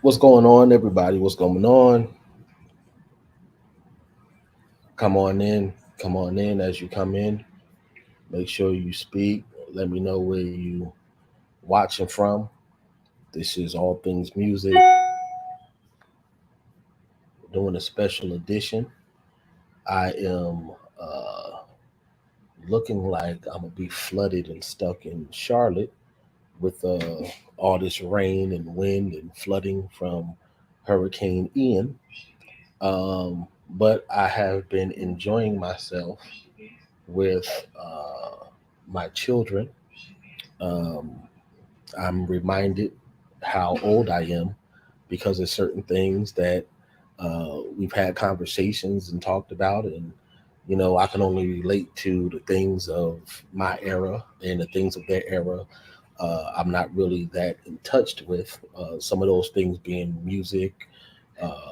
What's going on, everybody? What's going on? Come on in. Come on in as you come in. Make sure you speak. Let me know where you watching from. This is All Things Music, doing a special edition. I am looking like I'm gonna be flooded and stuck in Charlotte with all this rain and wind and flooding from Hurricane Ian. But I have been enjoying myself with my children. Um, I'm reminded how old I am because of certain things that we've had conversations and talked about. And, I can only relate to the things of my era and the things of their era. I'm not really that in touch with some of those things being music,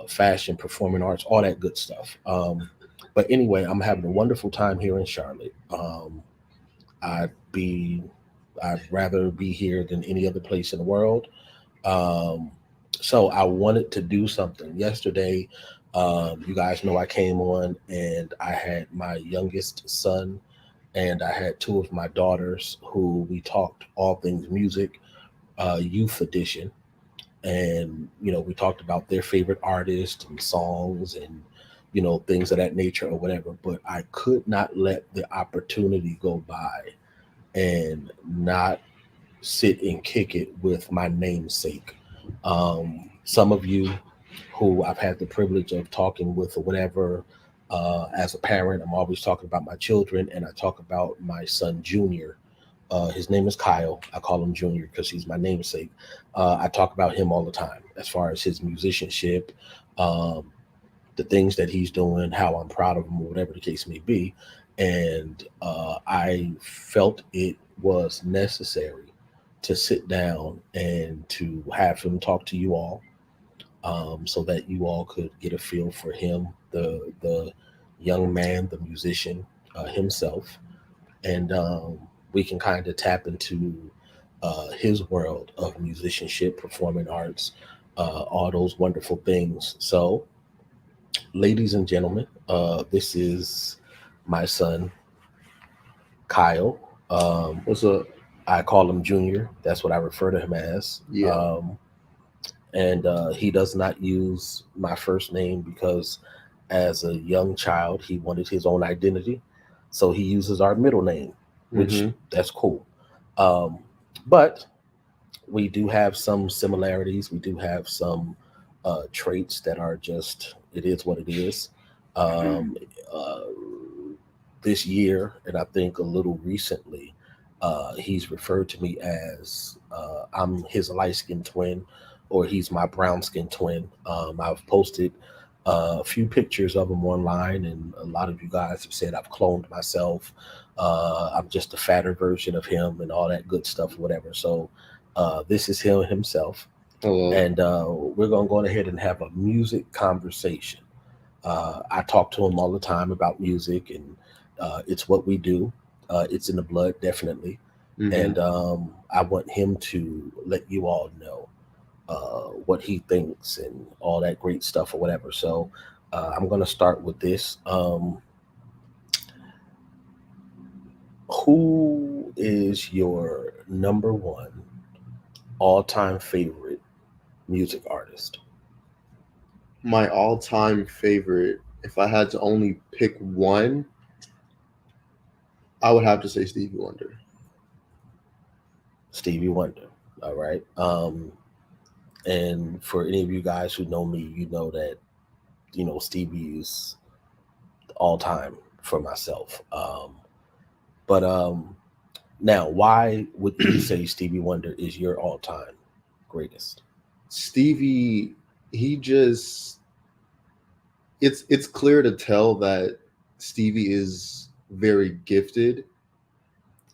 fashion, performing arts, all that good stuff. But anyway, I'm having a wonderful time here in Charlotte. I'd be, I'd rather be here than any other place in the world. Um, so I wanted to do something yesterday. You guys know I came on and I had my youngest son and I had two of my daughters who we talked all things music, youth edition, and we talked about their favorite artists and songs and things of that nature or whatever. But I could not let the opportunity go by and not sit and kick it with my namesake. Some of you who I've had the privilege of talking with or whatever, as a parent, I'm always talking about my children, and I talk about my son Junior. His name is Kyle. I call him Junior because he's my namesake. I talk about him all the time as far as his musicianship, um, the things that he's doing, how I'm proud of him, or whatever the case may be. And I felt it was necessary to sit down and to have him talk to you all, so that you all could get a feel for him, the young man, the musician himself, and we can kind of tap into his world of musicianship, performing arts, all those wonderful things. So, ladies and gentlemen, this is my son Kyle. What's up? I call him Junior. That's what I refer to him as. Yeah. And he does not use my first name because, as a young child, he wanted his own identity, so he uses our middle name, which Mm-hmm. that's cool. Um, but we do have some similarities. We do have some traits that are just it is what it is. Um, uh, this year, and I think a little recently, he's referred to me as I'm his light skinned twin, or he's my brown skinned twin. I've posted a few pictures of him online, and a lot of you guys have said I've cloned myself. I'm just a fatter version of him, and all that good stuff, whatever. So this is him himself, Hello. and we're gonna go ahead and have a music conversation. I talk to him all the time about music, and it's what we do. It's in the blood, definitely. Mm-hmm. And I want him to let you all know what he thinks and all that great stuff or whatever. So I'm going to start with this. Who is your number one all-time favorite music artist? My all-time favorite, if I had to only pick one, I would have to say Stevie Wonder. Stevie Wonder. All right. And for any of you guys who know me, you know that Stevie is all time for myself. But now, why would you say Stevie Wonder is your all time greatest? Stevie, he just it's clear to tell that Stevie is very gifted,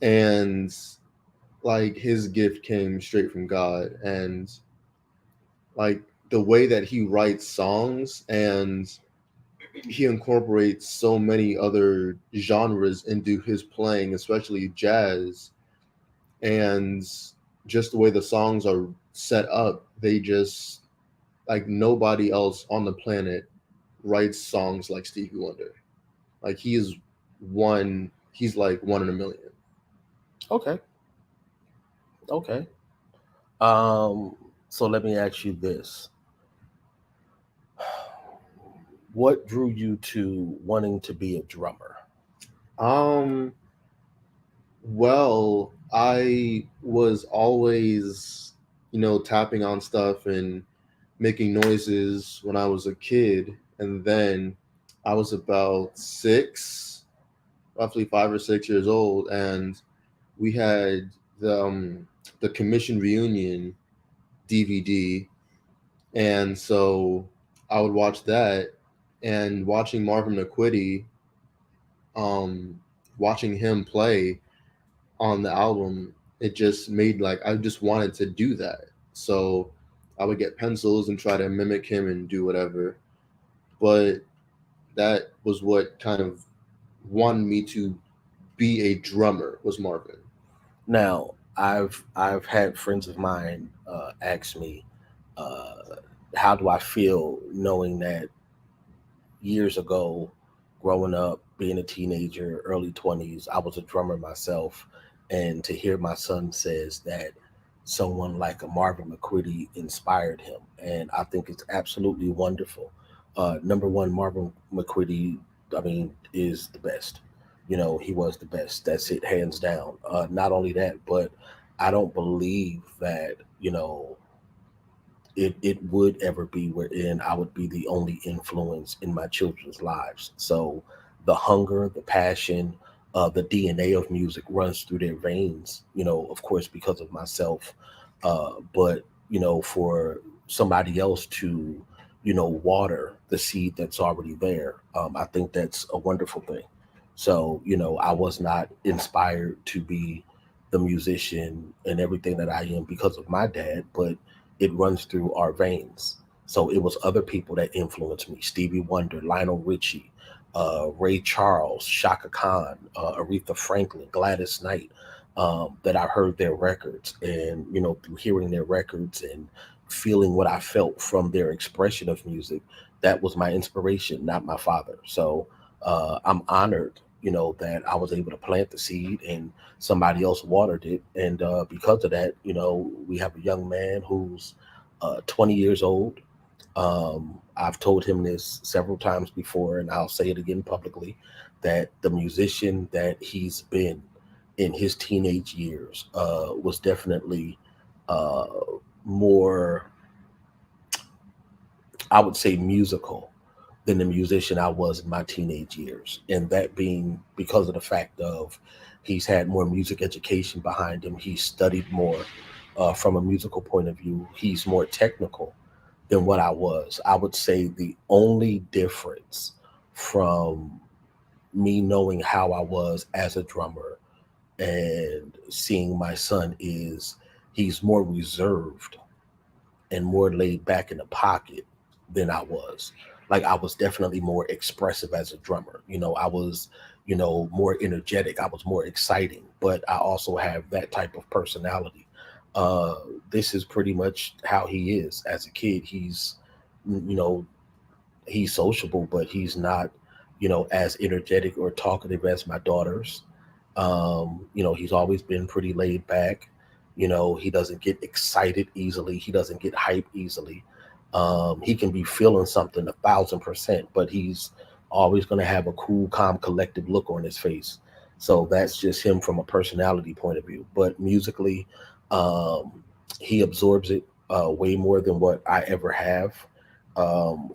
and like his gift came straight from God, and like the way that he writes songs, and he incorporates so many other genres into his playing, especially jazz, and just the way the songs are set up, they just like nobody else on the planet writes songs like Stevie Wonder. Like he is one. He's like one in a million. Okay. Okay. Um, so let me ask you this. What drew you to wanting to be a drummer? Um. Well, I was always, tapping on stuff and making noises when I was a kid, and then I was about six, roughly 5 or 6 years old, and we had the um, the commission reunion DVD, and so I would watch that, and watching Marvin McQuitty, um, watching him play on the album, it just made like I just wanted to do that. So I would get pencils and try to mimic him and do whatever. But that was what kind of wanted me to be a drummer was Marvin. Now, I've had friends of mine ask me, uh, how do I feel knowing that years ago, growing up, being a teenager, early 20s, I was a drummer myself. And to hear my son says that someone like a Marvin McQuitty inspired him. And I think it's absolutely wonderful. Number one, Marvin McQuitty, I mean, is the best. You know, he was the best. That's it, hands down. Not only that, but I don't believe that, it would ever be wherein I would be the only influence in my children's lives. So the hunger, the passion, the DNA of music runs through their veins, of course, because of myself. But, for somebody else to, water the seed that's already there, I think that's a wonderful thing. So, I was not inspired to be the musician and everything that I am because of my dad, but it runs through our veins. So it was other people that influenced me: Stevie Wonder, Lionel Richie, Ray Charles, Shaka Khan, Aretha Franklin, Gladys Knight. That I heard their records, and through hearing their records and feeling what I felt from their expression of music, that was my inspiration, not my father. So I'm honored, that I was able to plant the seed and somebody else watered it, and because of that, we have a young man who's 20 years old. I've told him this several times before, and I'll say it again publicly, that the musician that he's been in his teenage years was definitely uh, more, I would say, musical than the musician I was in my teenage years. And that being because of the fact of he's had more music education behind him. He studied more from a musical point of view. He's more technical than what I was. I would say the only difference from me knowing how I was as a drummer and seeing my son is he's more reserved and more laid back in the pocket than I was. Like I was definitely more expressive as a drummer. I was, more energetic. I was more exciting, but I also have that type of personality. Uh, this is pretty much how he is as a kid. You know, he's sociable, but he's not, as energetic or talkative as my daughters. He's always been pretty laid back. He doesn't get excited easily. He doesn't get hype easily. He can be feeling something 1,000%, but he's always going to have a cool, calm, collective look on his face. So that's just him from a personality point of view. But musically, um, he absorbs it way more than what I ever have.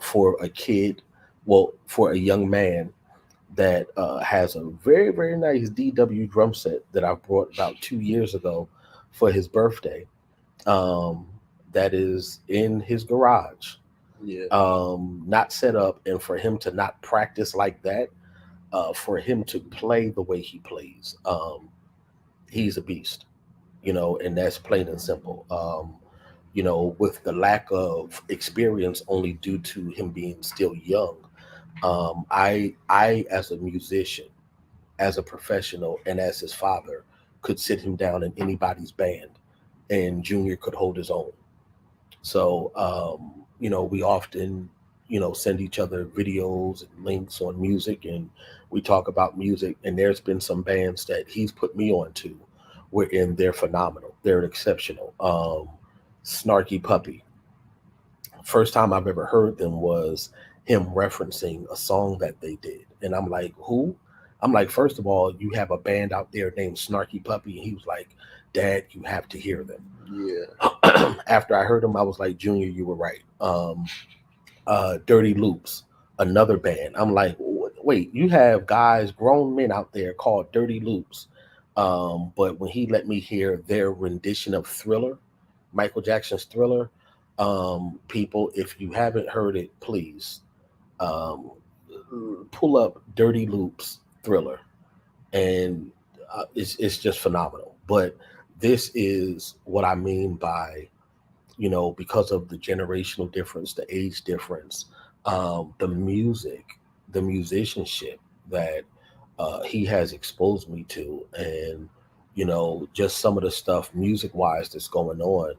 For a kid, well, for a young man that has a very, very nice DW drum set that I brought about 2 years ago for his birthday. Um, that is in his garage, Yeah. not set up, and for him to not practice like that, for him to play the way he plays, he's a beast, and that's plain and simple. With the lack of experience only due to him being still young, I as a musician, as a professional, and as his father, could sit him down in anybody's band, and Junior could hold his own. So, we often, send each other videos and links on music, and we talk about music. And there's been some bands that he's put me on to, wherein they're phenomenal. They're exceptional. Snarky Puppy. First time I've ever heard them was him referencing a song that they did. And I'm like, who? I'm like, first of all, you have a band out there named Snarky Puppy. And he was like, Dad, you have to hear Yeah. them. After I heard them, I was like, Junior, you were right. Dirty Loops, another band. I'm like, wait, you have guys, grown men out there called Dirty Loops. But when he let me hear their rendition of Thriller, Michael Jackson's Thriller, people, if you haven't heard it, please um, pull up Dirty Loops Thriller, and it's just phenomenal. But this is what I mean by, because of the generational difference, the age difference, the music, the musicianship that he has exposed me to, and just some of the stuff music wise that's going on.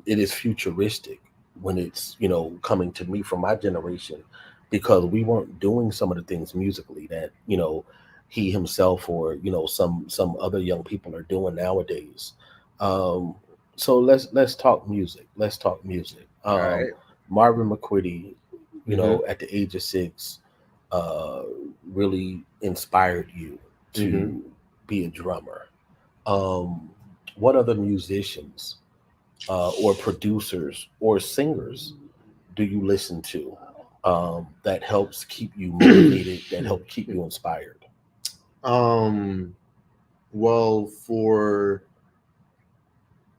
It is futuristic when it's coming to me from my generation, because we weren't doing some of the things musically that he himself, or some other young people are doing nowadays. Um, so let's talk music. Let's talk music. All right. Marvin McQuitty, Mm-hmm. at the age of 6, uh, really inspired you Mm-hmm. to be a drummer. Um, what other musicians or producers or singers do you listen to that helps keep you motivated, that help keep you inspired? um. Well, for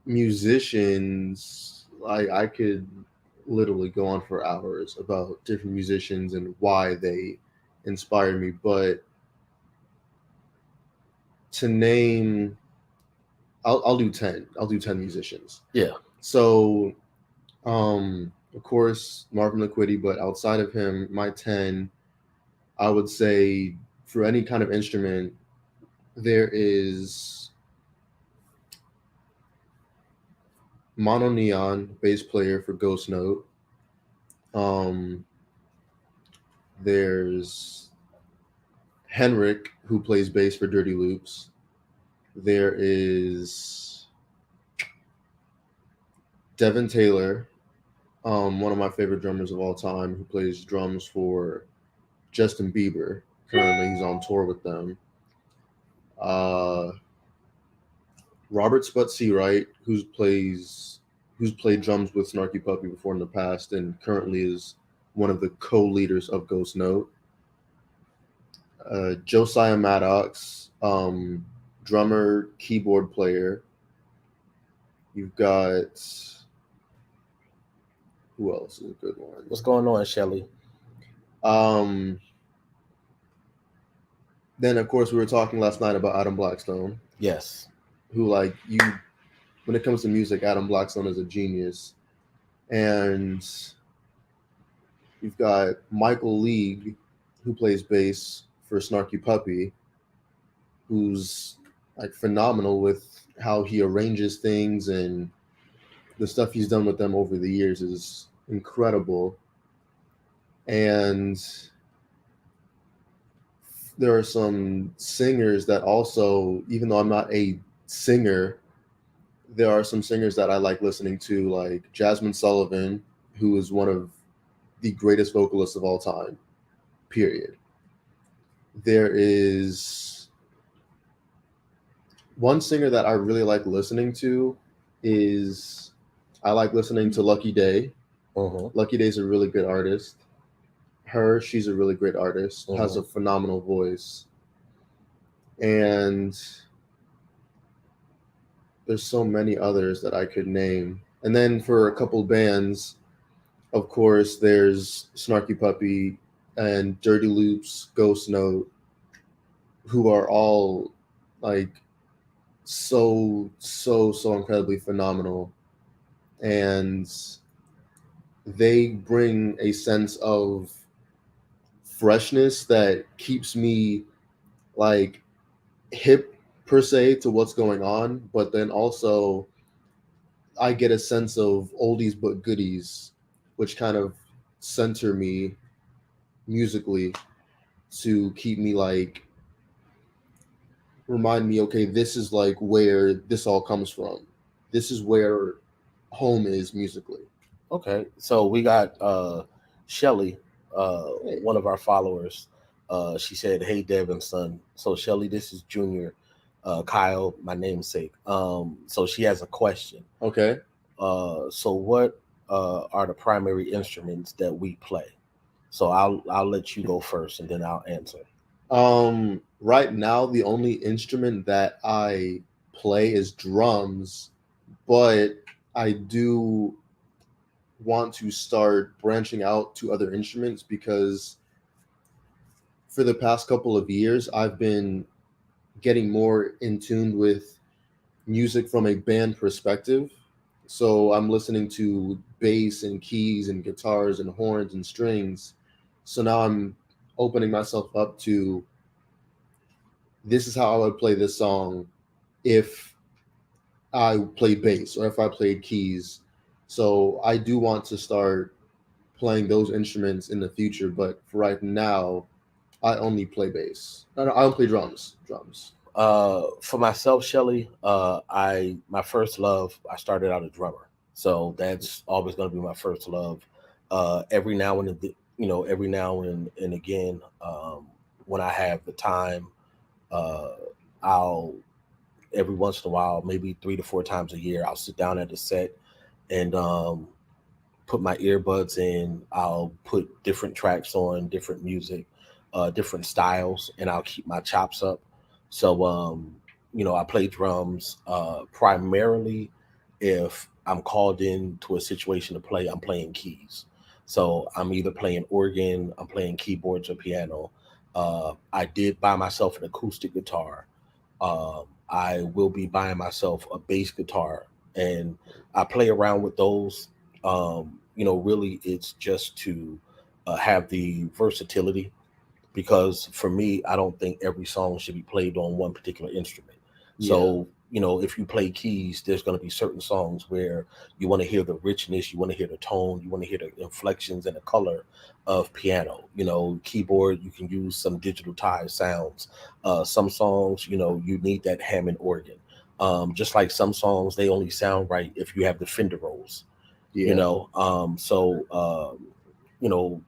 musicians, I could literally go on for hours about different musicians and why they inspire me. But to name, I'll do 10. I'll do 10 musicians. Yeah. So, of course, Marvin Liquidi, but outside of him, my 10, I would say for any kind of instrument, there is Mono Neon, bass player for Ghost Note. Um, there's Henrik, who plays bass for Dirty Loops. There is Devin Taylor, one of my favorite drummers of all time, who plays drums for Justin Bieber. Currently, he's on tour with them. Uh, Robert Sputsy Wright, who's played drums with Snarky Puppy before in the past, and currently is one of the co-leaders of Ghost Note. Josiah Maddox, drummer, keyboard player. You've got who else is a good one? What's going on, Shelly? Um, then of course we were talking last night about Adam Blackstone, Yes. who like you when it comes to music, Adam Blackstone is a genius. And you've got Michael League, who plays bass for Snarky Puppy, who's like phenomenal with how he arranges things, and the stuff he's done with them over the years is incredible. And there are some singers that also, even though I'm not a singer, there are some singers that I like listening to, like Jasmine Sullivan, who is one of the greatest vocalists of all time, period. There is one singer that I really like listening to is I like listening to Lucky Day. Mm-hmm. Lucky Day's a really good artist. She's a really great artist, has Mm-hmm. a phenomenal voice. And there's so many others that I could name. And then for a couple bands, of course, there's Snarky Puppy and Dirty Loops, Ghost Note, who are all like so incredibly phenomenal. And they bring a sense of freshness that keeps me like hip per se to what's going on, but then also I get a sense of oldies but goodies, which kind of center me musically to keep me like remind me, okay, this is like where this all comes from. This is where home is musically. Okay, so we got Shelly, Hey, one of our followers. She said, "Hey, Devin, son." So Shelly, this is Junior. Kyle, my namesake. So she has a question. okay. So what are the primary instruments that we play? So I'll let you go first, and then I'll answer. Right now the only instrument that I play is drums, but I do want to start branching out to other instruments because for the past couple of years I've been getting more in tune with music from a band perspective. So I'm listening to bass and keys and guitars and horns and strings. So now I'm opening myself up to this is how I would play this song if I played bass or if I played keys. So I do want to start playing those instruments in the future, but for right now, I only play bass. No, no, I don't play drums. Drums. For myself, Shelly, I my first love. I started out a drummer, so that's always going to be my first love. Every now and every now and again, when I have the time, uh, I'll every once in a while, maybe 3 to 4 times a year, I'll sit down at the set and put my earbuds in. I'll put different tracks on, different music, different styles, and I'll keep my chops up. So, I play drums primarily if I'm called in to a situation to play. I'm playing keys, so I'm either playing organ, I'm playing keyboards or piano. I did buy myself an acoustic guitar. I will be buying myself a bass guitar, and I play around with those. Really, it's just to have the versatility because for me, I don't think every song should be played on one particular instrument. Yeah, So, if you play keys, there's going to be certain songs where you want to hear the richness, you want to hear the tone, you want to hear the inflections and the color of piano. Keyboard, you can use some digitalized sounds. Some songs, you need that Hammond organ. Just like some songs, they only sound right if you have the Fender rolls. yeah,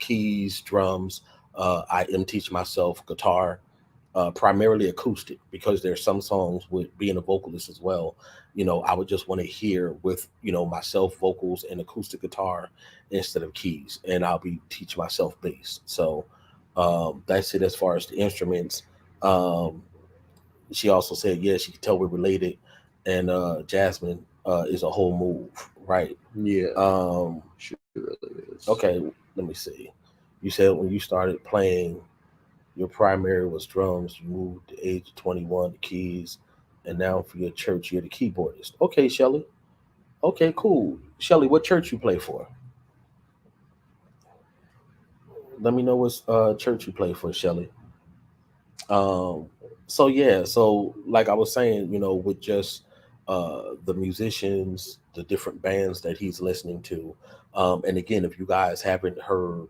Keys, drums. I am teaching myself guitar, primarily acoustic, because there's some songs with being a vocalist as well. I would just want to hear with myself vocals and acoustic guitar instead of keys, and I'll be teaching myself bass. So that's it as far as the instruments. Um, she also said, yeah, she could tell we're related, and Jasmine is a whole move, right? yeah. Um, She really is. okay, let me see. You said when you started playing, your primary was drums. You moved to age of 21 to keys, and now for your church, you're the keyboardist. Okay, Shelly. Okay, cool. Shelly, what church you play for? Let me know what church you play for, Shelly. Um, so yeah, so like I was saying, with just the musicians, the different bands that he's listening to, and again, if you guys haven't heard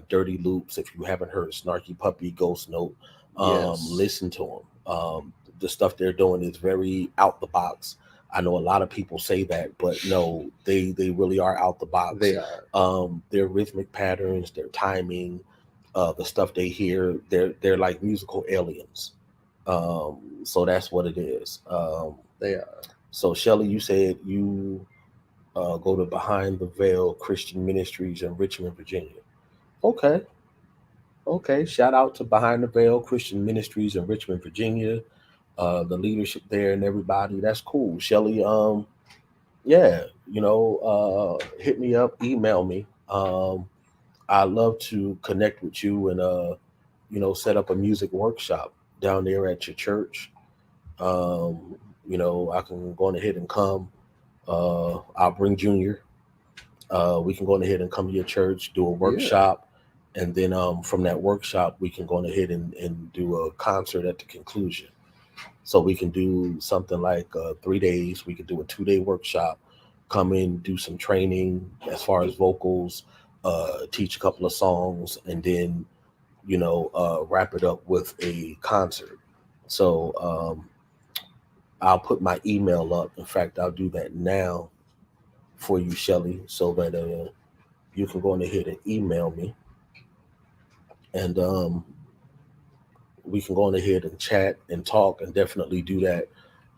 Dirty Loops, if you haven't heard Snarky Puppy, Ghost Note, Yes, listen to them. The stuff they're doing is very out the box. I know a lot of people say that, but no, they really are out the box. they are. Their rhythmic patterns, their timing, the stuff they hear, they're like musical aliens. So that's what it is. They are. So Shelly, you said you go to Behind the Veil Christian Ministries in Richmond, Virginia. Okay, okay. Shout out to Behind the Veil Christian Ministries in Richmond, Virginia. The leadership there and everybody. That's cool, Shelly. Yeah, hit me up, email me. I'd love to connect with you and set up a music workshop down there at your church. I can go on ahead and come. I'll bring Junior. We can go on ahead and come to your church, do a Yeah, workshop, and then from that workshop, we can go on ahead and do a concert at the conclusion. So we can do something like 3 days. We could do a 2-day workshop. come in, do some training as far as vocals, teach a couple of songs, and then wrap it up with a concert. So I'll put my email up. In fact, I'll do that now for you, Shelly, so that you can go on ahead and email me, and we can go on ahead and chat and talk, and definitely do that,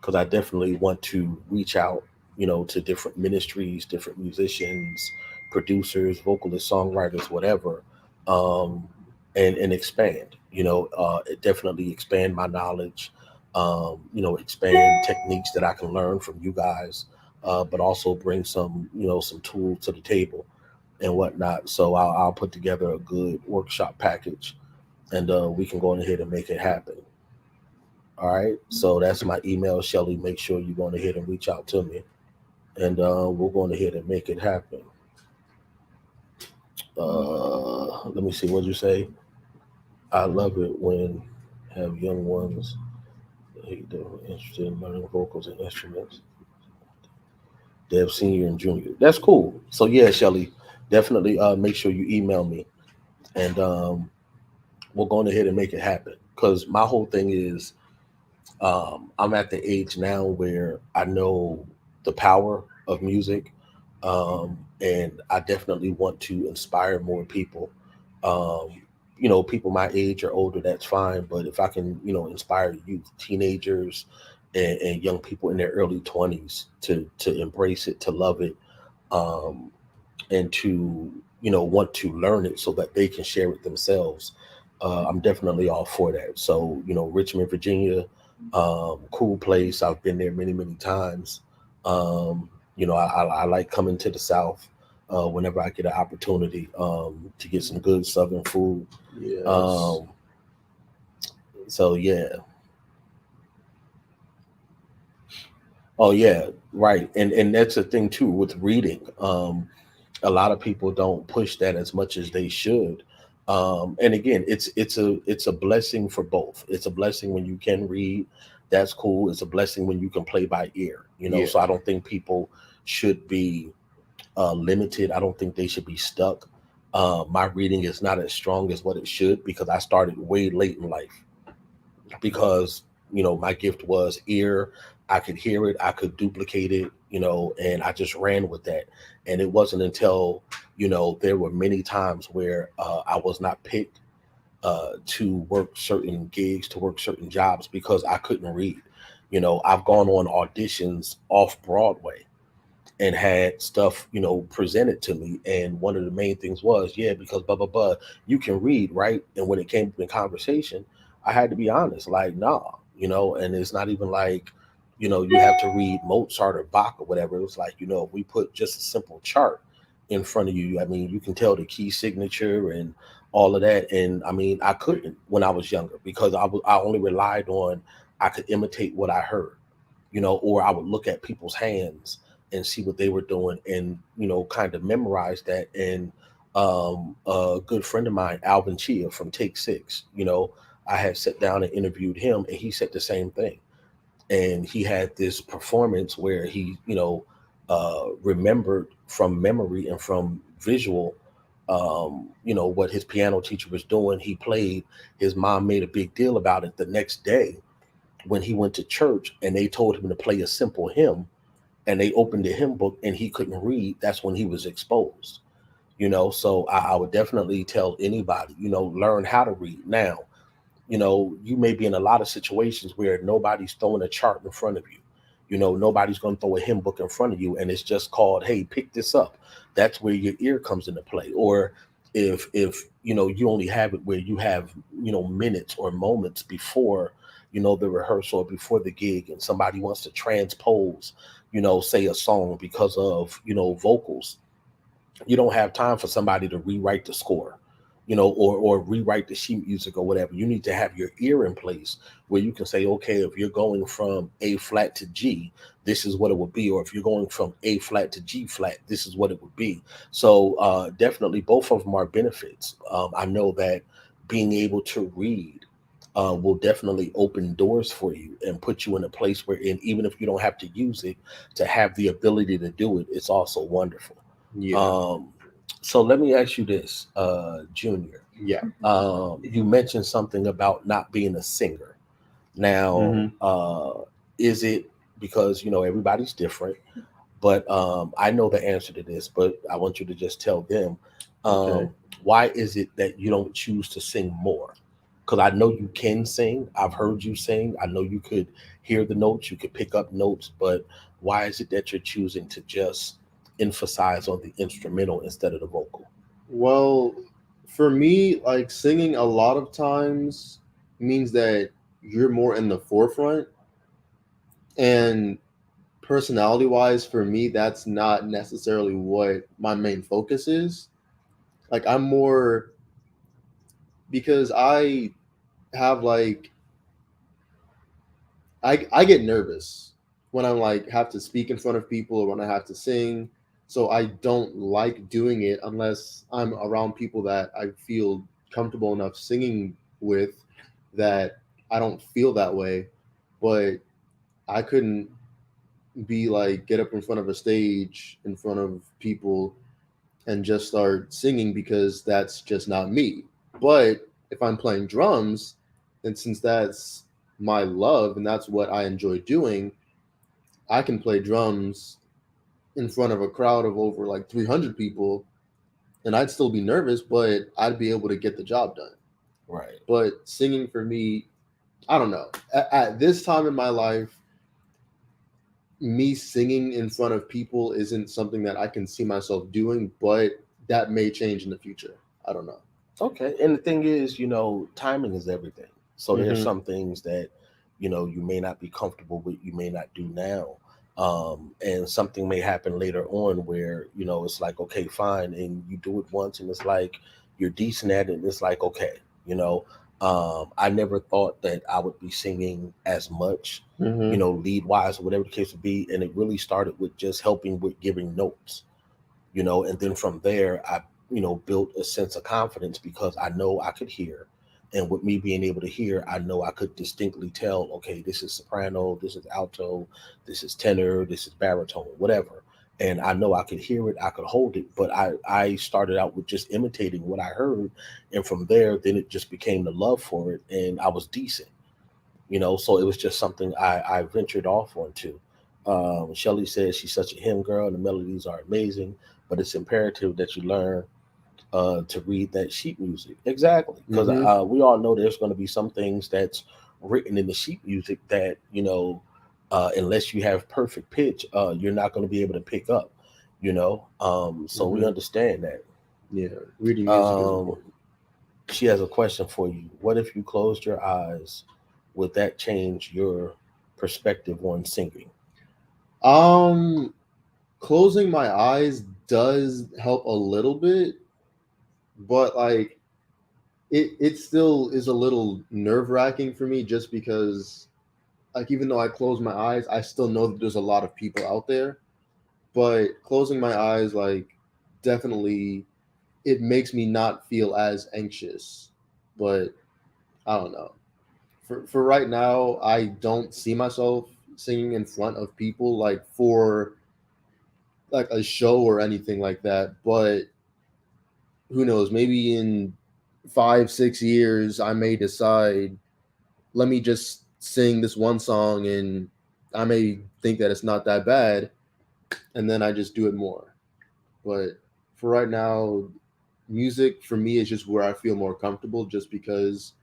because I definitely want to reach out, to different ministries, different musicians, producers, vocalists, songwriters, whatever, um, and expand. It definitely expand my knowledge. Expand techniques that I can learn from you guys, but also bring some tools to the table and whatnot. So I'll put together a good workshop package, and we can go on ahead and make it happen. All right. So that's my email, Shelly. Make sure you go on ahead and reach out to me, and we'll go on ahead and make it happen. Let me see. What you say? I love it when have young ones they're interested in learning vocals and instruments. They have senior and junior. That's cool. So yeah, Shelly, definitely make sure you email me, and we'll go on ahead and make it happen. Because my whole thing is, I'm at the age now where I know the power of music, and I definitely want to inspire more people. Um, People my age or older, that's fine. But if I can, inspire youth, teenagers, and young people in their early 20s to embrace it, to love it, um, and to want to learn it so that they can share it themselves, I'm definitely all for that. So Richmond, Virginia, cool place. I've been there many times. I like coming to the South whenever I get an opportunity to get some good Southern food. Yes. um, so yeah. Oh yeah, right. And that's the thing too with reading. A lot of people don't push that as much as they should. And again, it's a blessing for both. It's a blessing when you can read. That's cool. It's a blessing when you can play by ear. Yeah. So I don't think people should be limited. I don't think they should be stuck. My reading is not as strong as what it should, because I started way late in life, because my gift was ear. I could hear it, I could duplicate it, and I just ran with that. And it wasn't until there were many times where I was not picked to work certain gigs, to work certain jobs, because I couldn't read. I've gone on auditions off Broadway and had stuff, presented to me. And one of the main things was, yeah, because blah, blah, blah, you can read, right? And when it came to the conversation, I had to be honest, like, nah, and it's not even like, you have to read Mozart or Bach or whatever. It was like, if we put just a simple chart in front of you, I mean, you can tell the key signature and all of that. And I mean, I couldn't when I was younger, because I only relied on, I could imitate what I heard, or I would look at people's hands and see what they were doing, and kind of memorize that. And a good friend of mine, Alvin Chia from Take Six, I had sat down and interviewed him, and he said the same thing. And he had this performance where he, remembered from memory and from visual, what his piano teacher was doing. He played. His mom made a big deal about it the next day when he went to church, and they told him to play a simple hymn, and they opened the hymn book and he couldn't read. That's when he was exposed. So I would definitely tell anybody, learn how to read. Now, you may be in a lot of situations where nobody's throwing a chart in front of you. Nobody's going to throw a hymn book in front of you, and it's just called, hey, pick this up. That's where your ear comes into play. Or if you only have it where you have minutes or moments before the rehearsal or before the gig, and somebody wants to transpose say a song because of vocals. You don't have time for somebody to rewrite the score, or rewrite the sheet music or whatever. You need to have your ear in place where you can say, okay, if you're going from A flat to G, this is what it would be. Or if you're going from A flat to G flat, this is what it would be. So definitely both of them are benefits. I know that being able to read will definitely open doors for you and put you in a place where, and even if you don't have to use it, to have the ability to do it, it's also wonderful. Yeah. Um, so let me ask you this, Junior. Yeah. You mentioned something about not being a singer. Now, Hmm. is it because everybody's different? But I know the answer to this, but I want you to just tell them, Okay. um, why is it that you don't choose to sing more? Because I know you can sing. I've heard you sing. I know you could hear the notes, you could pick up notes, but why is it that you're choosing to just emphasize on the instrumental instead of the vocal? Well, for me, like singing a lot of times means that you're more in the forefront, and personality wise, for me, that's not necessarily what my main focus is. Like, I'm more because I have like I get nervous when I'm like have to speak in front of people or when I have to sing. So I don't like doing it unless I'm around people that I feel comfortable enough singing with that I don't feel that way. But I couldn't be like get up in front of a stage in front of people and just start singing because that's just not me. But if I'm playing drums, and since that's my love and that's what I enjoy doing, I can play drums in front of a crowd of over like 300 people and I'd still be nervous, but I'd be able to get the job done. Right. But singing for me, I don't know. At this time in my life, me singing in front of people isn't something that I can see myself doing, but that may change in the future. I don't know. Okay. And the thing is, timing is everything. So there's Hmm. some things that, you may not be comfortable with, you may not do now. And something may happen later on where, it's like, okay, fine. And you do it once and it's like you're decent at it. And it's like, okay, you know, I never thought that I would be singing as much, Hmm. lead wise or whatever the case would be. And it really started with just helping with giving notes, and then from there I built a sense of confidence because I know I could hear, and with me being able to hear, I know I could distinctly tell, okay, this is soprano, this is alto, this is tenor, this is baritone, whatever. And I know I could hear it, I could hold it, but I started out with just imitating what I heard, and from there then it just became the love for it, and I was decent, so it was just something I ventured off onto. Shelly says she's such a hymn girl. The melodies are amazing, but it's imperative that you learn to read that sheet music. Exactly, because Hmm. we all know there's going to be some things that's written in the sheet music that unless you have perfect pitch, you're not going to be able to pick up. So we Hmm. understand that. Yeah, reading music is Um, important. she has a question for you. What if you closed your eyes? Would that change your perspective on singing? Um, Closing my eyes does help a little bit, but like it still is a little nerve wracking for me just because like even though I close my eyes, I still know that there's a lot of people out there. But closing my eyes like definitely it makes me not feel as anxious. But I don't know. For right now, I don't see myself singing in front of people like for like a show or anything like that. But who knows? Maybe in 5 6 years, I may decide. Let me just sing this one song, and I may think that it's not that bad, and then I just do it more. But for right now, music for me is just where I feel more comfortable, just because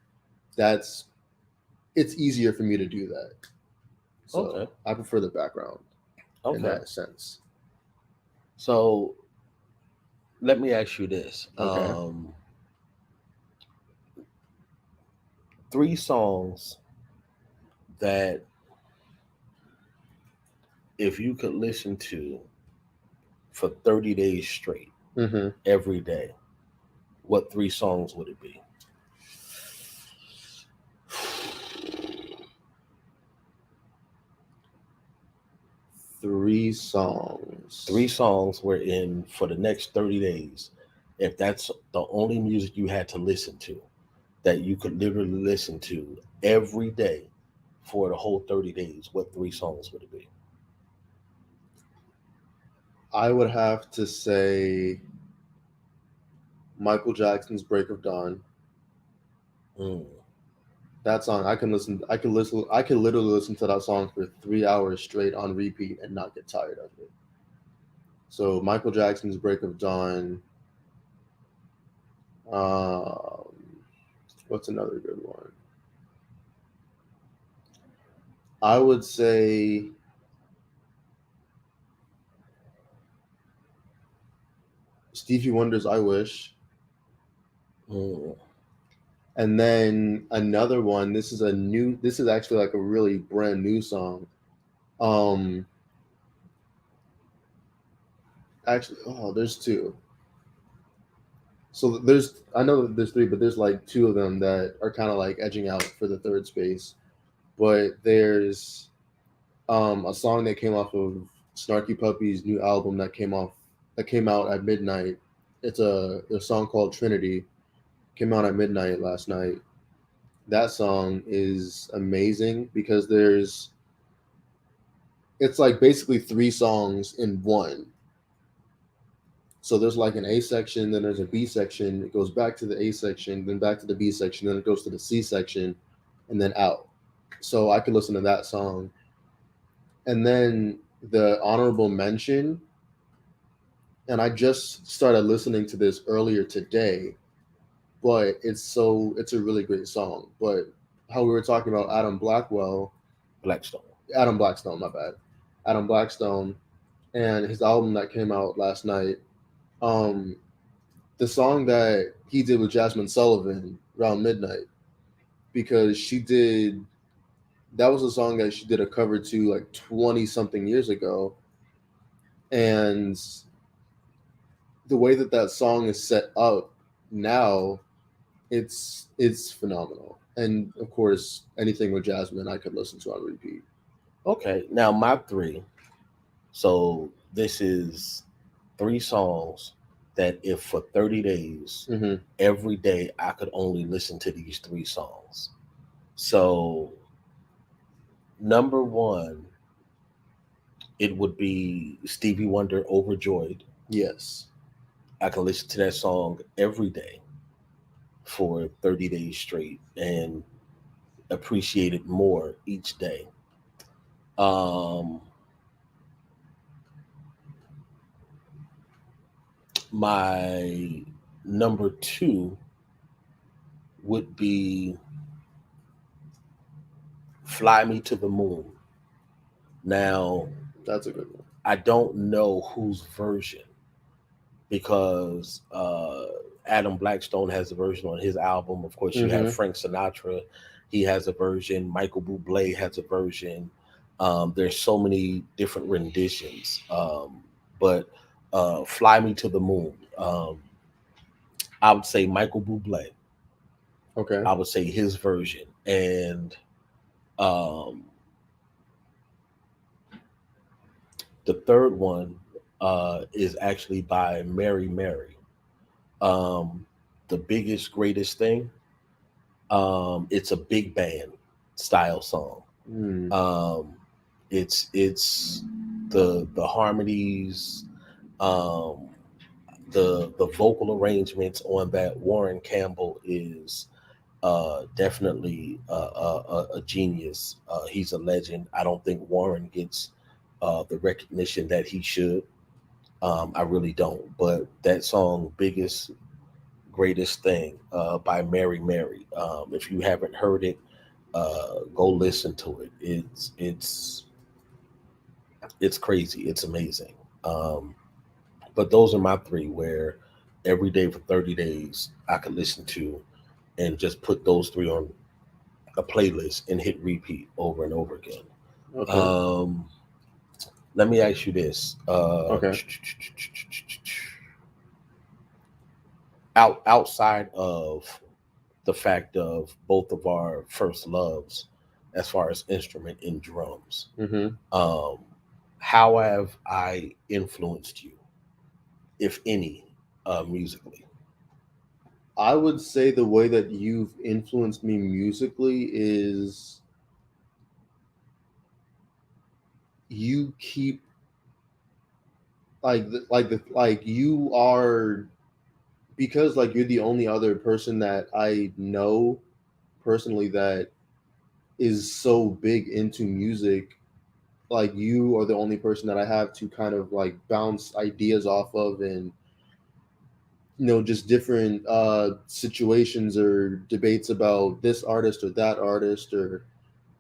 that's it's easier for me to do that. So Okay. I prefer the background in Okay. that sense. So let me ask you this. Okay. Three songs that if you could listen to for 30 days straight, Mm-hmm. every day, what three songs would it be? 3 songs. Three songs wherein for the next 30 days, if that's the only music you had to listen to, that you could literally listen to every day for the whole 30 days, what three songs would it be? I would have to say Michael Jackson's "Break of Dawn." Mm, That song I can listen. I could listen. I could literally listen to that song for 3 hours straight on repeat and not get tired of it. So Michael Jackson's "Break of Dawn." Um, what's another good one? I would say Stevie Wonder's "I Wish," mm, and then another one. This is a new. This is actually like a really brand new song. Um, actually, oh, there's two. So there's, I know that there's three, but there's like two of them that are kind of like edging out for the third space. But there's a song that came off of Snarky Puppy's new album that came out at midnight. It's a song called Trinity. Came out at midnight last night. That song is amazing because it's like basically three songs in one. So there's like an A section, then there's a B section. It goes back to the A section, then back to the B section, then it goes to the C section, and then out. So I could listen to that song. And then the honorable mention, and I just started listening to this earlier today, but it's a really great song. But how we were talking about Blackstone. Adam Blackstone, my bad, Adam Blackstone, and his album that came out last night. Um, the song that he did with Jasmine Sullivan around midnight, because she did that was a song that she did a cover to like 20 something years ago, and the way that that song is set up now, it's phenomenal. And of course, anything with Jasmine I could listen to on repeat. Okay, now my three. So this is three songs that if for 30 days, Mm-hmm. every day I could only listen to these three songs. So number one, it would be Stevie Wonder Overjoyed. Yes. I can listen to that song every day for 30 days straight and appreciate it more each day. Um, my number two would be Fly Me to the Moon. Now, That's a good one. I don't know whose version because Adam Blackstone has a version on his album. Of course, you have Mm-hmm. Frank Sinatra, he has a version. Michael Bublé has a version. There's so many different renditions, but "Fly Me to the Moon." I would say Michael Bublé. Okay. I would say his version, and um, the third one is actually by Mary Mary. Um, the biggest, greatest thing. It's a big band style song. Mm. Um, it's the harmonies, um, the vocal arrangements on that. Warren Campbell is definitely a genius. He's a legend. I don't think Warren gets the recognition that he should. I really don't. But that song, biggest greatest thing by Mary Mary. If you haven't heard it, go listen to it. It's crazy. It's amazing. Um, but those are my three where every day for 30 days I could listen to and just put those three on a playlist and hit repeat over and over again. Okay. Um, let me ask you this: Okay. outside of the fact of both of our first loves, as far as instrument in drums, Mm-hmm. um, how have I influenced you, if any, musically? I would say the way that you've influenced me musically is you keep like you are, because like you're the only other person that I know personally that is so big into music. Like you are the only person that I have to kind of like bounce ideas off of, and just different situations or debates about this artist or that artist or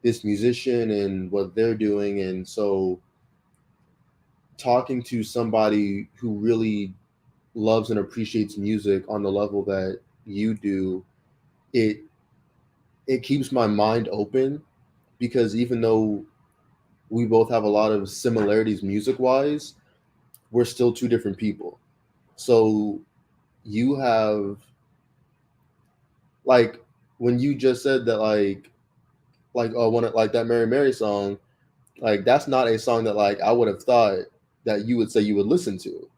this musician and what they're doing. And so talking to somebody who really loves and appreciates music on the level that you do, it it keeps my mind open, because even though we both have a lot of similarities music wise, we're still two different people. So you have, like, when you just said that, like oh, when like that Mary Mary song, like that's not a song that like I would have thought that you would say you would listen to.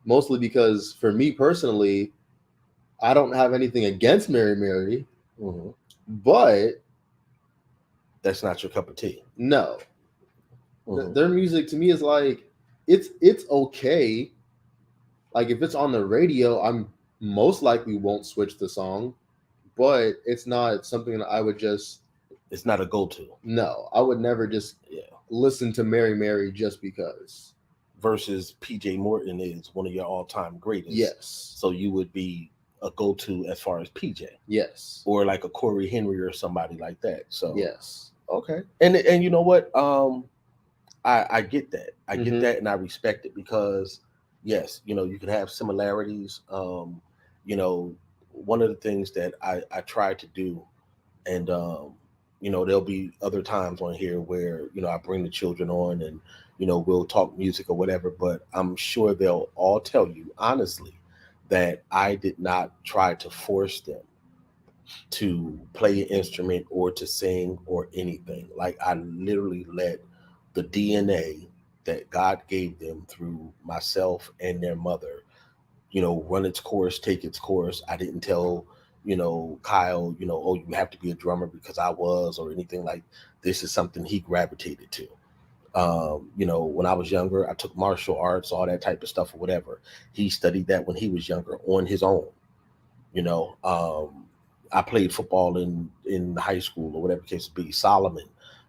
Mostly because for me personally, I don't have anything against Mary Mary, Mm-hmm. but That's not your cup of tea. no, Mm-hmm. their music to me is like it's okay. Like if it's on the radio, I'm most likely won't switch the song, but it's not something that I would just, It's not a go-to. no, I would never just Yeah. listen to Mary Mary just because. Versus PJ Morton is one of your all-time greatest. Yes. So you would be a go-to as far as PJ. Yes. Or like a Corey Henry or somebody like that. So Yes. okay. And you know what? I get that. I get Mm-hmm. that and I respect it because yes, you can have similarities. You know, one of the things that I try to do and there'll be other times on here where I bring the children on and we'll talk music or whatever, but I'm sure they'll all tell you honestly that I did not try to force them to play an instrument or to sing or anything. Like I literally let the DNA that God gave them through myself and their mother run its course, take its course. I didn't tell, Kyle, oh, you have to be a drummer because I was, or anything like this is something he gravitated to. When I was younger, I took martial arts, all that type of stuff or whatever. He studied that when he was younger on his own. You know, I played football in high school or whatever the case be. Solomon,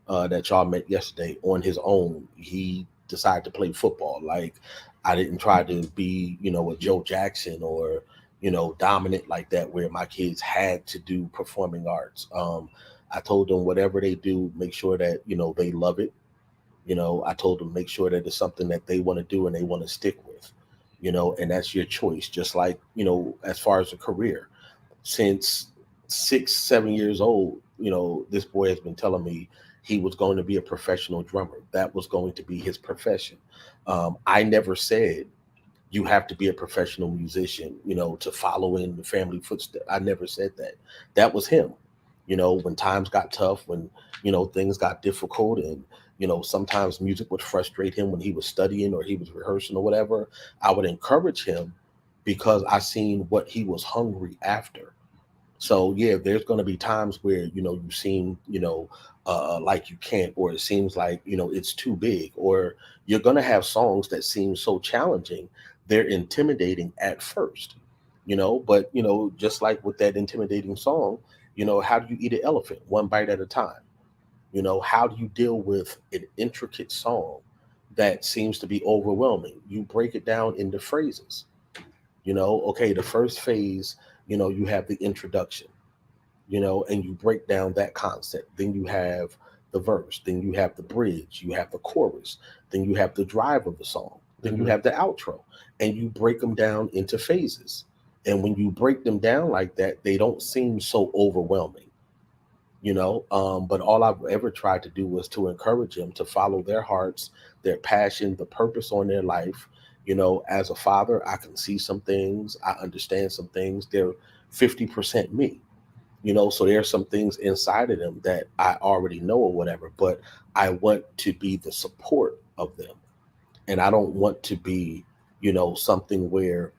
that y'all met yesterday, on his own, he decided to play football. Like I didn't try to be, a Joe Jackson or dominant like that, where my kids had to do performing arts. I told them whatever they do, make sure that they love it. I told them make sure that it's something that they want to do and they want to stick with. And that's your choice. Just like as far as a career, since 6, 7 years old, this boy has been telling me he was going to be a professional drummer. That was going to be his profession. I never said you have to be a professional musician, to follow in the family footsteps. I never said that. That was him. When times got tough, when, things got difficult and, sometimes music would frustrate him when he was studying or he was rehearsing or whatever, I would encourage him because I seen what he was hungry after. So yeah, there's going to be times where you seem like you can't, or it seems like it's too big, or you're going to have songs that seem so challenging, they're intimidating at first, but just like with that intimidating song, how do you eat an elephant? One bite at a time. How do you deal with an intricate song that seems to be overwhelming? You break it down into phrases. Okay, the first phase, you have the introduction, and you break down that concept. Then you have the verse, then you have the bridge, you have the chorus, then you have the drive of the song, then you Mm-hmm. have the outro, and you break them down into phases. And when you break them down like that, they don't seem so overwhelming. But all I've ever tried to do was to encourage them to follow their hearts, their passion, the purpose on their life. As a father, I can see some things, I understand some things. They're 50% me, so there's some things inside of them that I already know or whatever, but I want to be the support of them. And I don't want to be, something where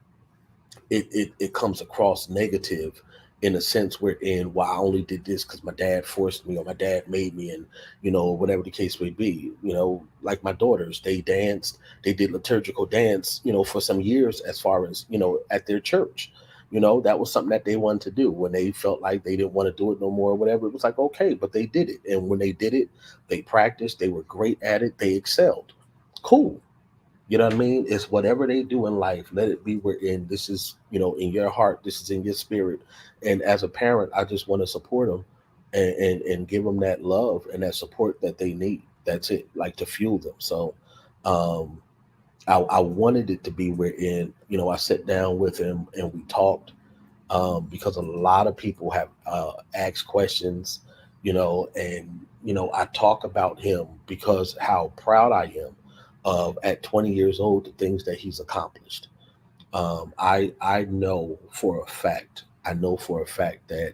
it comes across negative in a sense wherein, well, I only did this because my dad forced me or my dad made me, and whatever the case may be. Like my daughters, they danced, they did liturgical dance, for some years, as far as at their church. That was something that they wanted to do. When they felt like they didn't want to do it no more or whatever, it was like, okay, but they did it, and when they did it, they practiced, they were great at it, they excelled. Cool. You know what I mean? It's whatever they do in life, let it be wherein this is, in your heart, this is in your spirit. And as a parent, I just want to support them and give them that love and that support that they need. That's it, like to fuel them. So um, I wanted it to be wherein, I sat down with him and we talked, because a lot of people have asked questions, and I talk about him because how proud I am of at 20 years old the things that he's accomplished. I know for a fact, that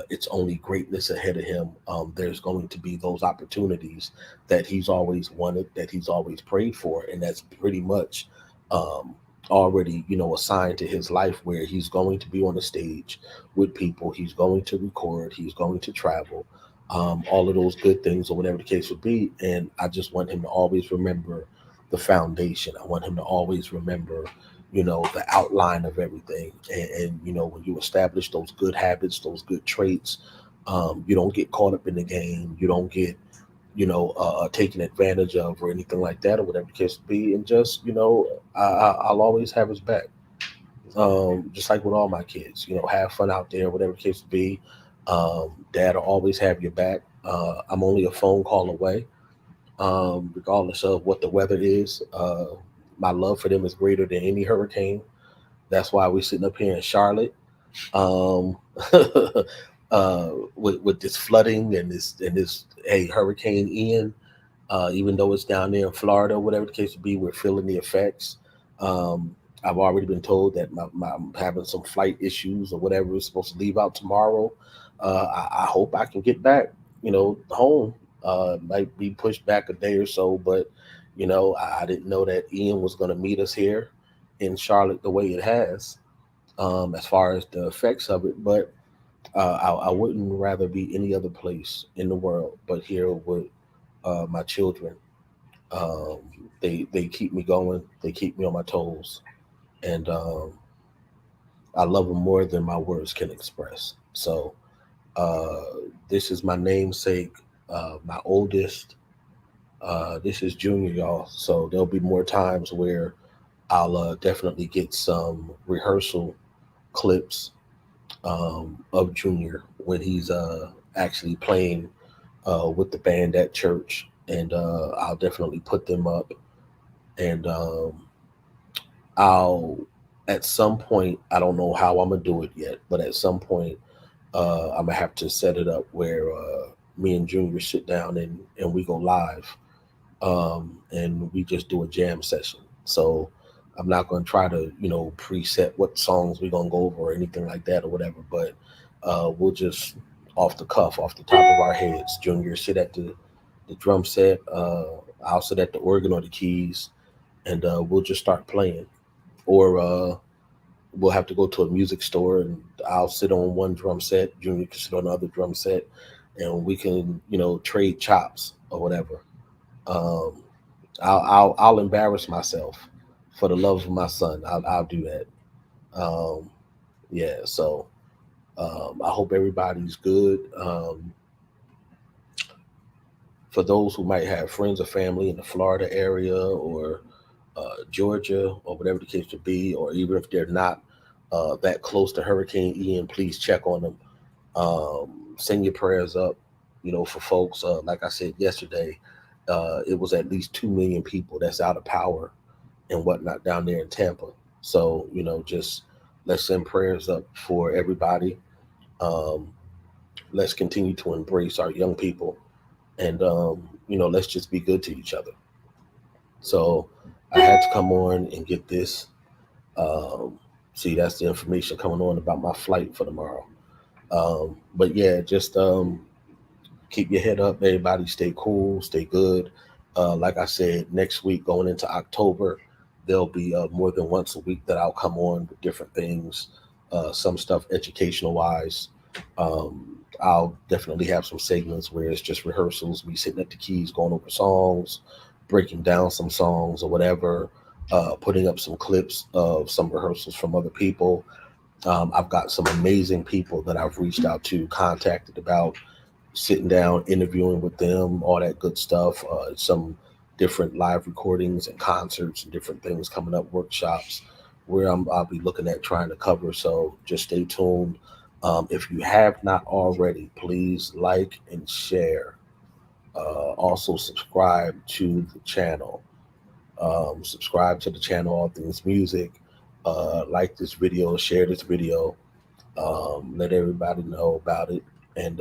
it's only greatness ahead of him. There's going to be those opportunities that he's always wanted, that he's always prayed for, and that's pretty much um, already, assigned to his life, where he's going to be on the stage with people, he's going to record, he's going to travel, all of those good things, or whatever the case would be. And I just want him to always remember the foundation. I want him to always remember the outline of everything. And when you establish those good habits, those good traits, you don't get caught up in the game, you don't get taken advantage of or anything like that, or whatever the case be. And just I'll always have his back, just like with all my kids. Have fun out there, whatever the case be. Dad will always have your back. I'm only a phone call away, regardless of what the weather is. My love for them is greater than any hurricane. That's why we're sitting up here in Charlotte, um, with this flooding and this hey, Hurricane Ian. Even though it's down there in Florida, whatever the case would be, we're feeling the effects. Um, I've already been told that I'm having some flight issues or whatever. Is supposed to leave out tomorrow. I hope I can get back, home. Might be pushed back a day or so, but I didn't know that Ian was going to meet us here in Charlotte the way it has, as far as the effects of it. But I wouldn't rather be any other place in the world but here with my children. Um, they keep me going. They keep me on my toes, and I love them more than my words can express. So uh, this is my namesake, my oldest. This is Junior, y'all. So there'll be more times where I'll definitely get some rehearsal clips of Junior when he's actually playing with the band at church, and I'll definitely put them up. And I'll at some point, I don't know how I'm gonna do it yet, but at some point, I'm gonna have to set it up where me and Junior sit down and we go live, and we just do a jam session. So I'm not going to try to preset what songs we're going to go over or anything like that or whatever, but we'll just off the cuff, off the top of our heads. Junior sit at the drum set, I'll sit at the organ or the keys, and we'll just start playing. Or we'll have to go to a music store, and I'll sit on one drum set, Junior can sit on the other drum set, and we can trade chops or whatever. Um, I'll embarrass myself for the love of my son. I'll do that. Um, yeah. So I hope everybody's good. For those who might have friends or family in the Florida area or Georgia or whatever the case to be, or even if they're not that close to Hurricane Ian, please check on them. Um, Send your prayers up. For folks, like I said yesterday, it was at least 2 million people that's out of power and whatnot down there in Tampa. So, just let's send prayers up for everybody. Um, let's continue to embrace our young people, and, let's just be good to each other. So, I had to come on and get this. Um, See, that's the information coming on about my flight for tomorrow. But yeah, just keep your head up, everybody. Stay cool, stay good. Like I said, next week going into October, There'll be more than once a week that I'll come on with different things, some stuff educational wise. I'll definitely have some segments where it's just rehearsals, me sitting at the keys, going over songs, breaking down some songs or whatever, putting up some clips of some rehearsals from other people. I've got some amazing people that I've reached out to, contacted about sitting down, interviewing with them, all that good stuff. Some different live recordings and concerts and different things coming up, workshops where I'll be looking at trying to cover. So just stay tuned. If you have not already, please like and share. Also, subscribe to the channel. Subscribe to the channel, All Things Music. Like this video, share this video, let everybody know about it, and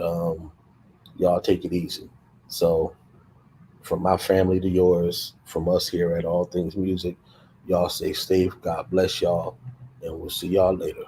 y'all take it easy. So, from my family to yours, from us here at All Things Music, y'all stay safe. God bless y'all, and we'll see y'all later.